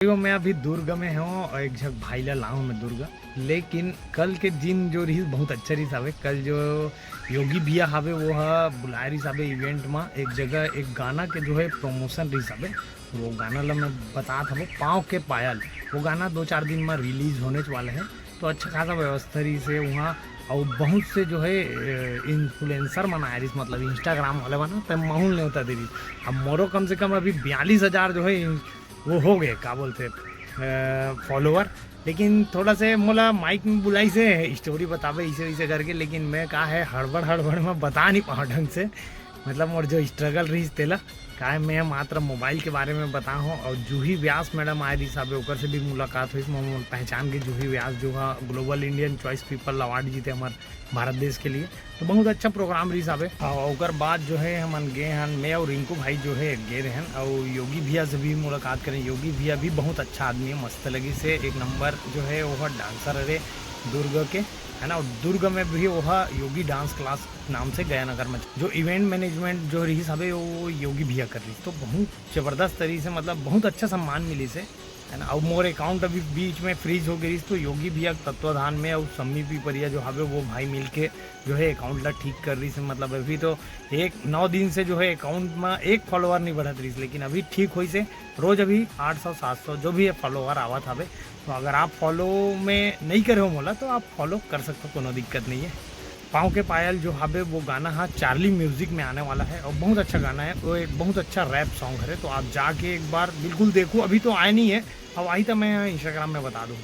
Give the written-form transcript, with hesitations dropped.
भाइयों मैं अभी दुर्ग में हूँ और एक जगह भाई ला लाऊँ मैं दुर्ग, लेकिन कल के दिन जो रही बहुत अच्छा रही साहब। कल जो योगी भैया हवे वो बुलाए रही साहब इवेंट में एक जगह एक गाना के जो है प्रमोशन रही साहब। वो गाना ला मैं बता था वो पाँव के पायल, वो गाना 2-4 दिन में रिलीज होने वाले हैं। तो अच्छा खासा व्यवस्था रही से वहाँ और बहुत से जो है इन्फ्लुएंसर मनाए रही, मतलब इंस्टाग्राम वाले बना तो माहौल नहीं होता दे रही। अब मोरो कम से कम अभी 42,000 जो है वो हो गए क्या बोलते फॉलोवर। लेकिन थोड़ा से मोला माइक में बुलाई से स्टोरी बतावे इसे वैसे करके, लेकिन मैं कहा है हड़बड़ में बता नहीं पाऊँ ढंग से, मतलब और जो स्ट्रगल रही तेला का है मैं मात्र मोबाइल के बारे में बता हूँ। और जूही व्यास मैडम आए रही साहब, ओकर से भी मुलाकात हुई, पहचान के जूही व्यास जो है global Indian choice people award जीते हमारे भारत देश के लिए। तो बहुत अच्छा प्रोग्राम रही साहब। और ओकर बाद जो है हम गए हैं, मैं और रिंकू भाई जो है गए रहे हैं और योगी भैया से भी मुलाकात करें। योगी भैया भी बहुत अच्छा आदमी है, मस्त लगी से एक नंबर जो है वो डांसर अरे दुर्ग के है ना। और दुर्ग में भी वह योगी डांस क्लास नाम से गयानगर में जो इवेंट मैनेजमेंट जो रही साहब वो योगी भैया कर रही। तो बहुत ज़बरदस्त तरीके से मतलब बहुत अच्छा सम्मान मिली से है ना। और मोर अकाउंट अभी बीच में फ्रीज हो गई, तो योगी भैया तत्वाधान में और सम्मी पीपरिया जो हवे वो भाई मिल के जो है अकाउंट ला ठीक कर रही से। मतलब अभी तो 9 दिन से जो है अकाउंट में एक फॉलोअर नहीं बढ़त रही, लेकिन अभी ठीक हुई से रोज़ अभी 800-700 जो भी है फॉलोअर आवत हवे। तो अगर आप फॉलो में नहीं करे हो मोला तो आप फॉलो कर सकते हो, कोनो दिक्कत नहीं है। पाँव के पायल जो हवे वो गाना हाँ चार्ली म्यूजिक में आने वाला है और बहुत अच्छा गाना है, वो एक बहुत अच्छा रैप सॉन्ग है। तो आप जाके एक बार बिल्कुल देखो, अभी तो आया नहीं है, अब आई तो मैं इंस्टाग्राम में बता दूँ।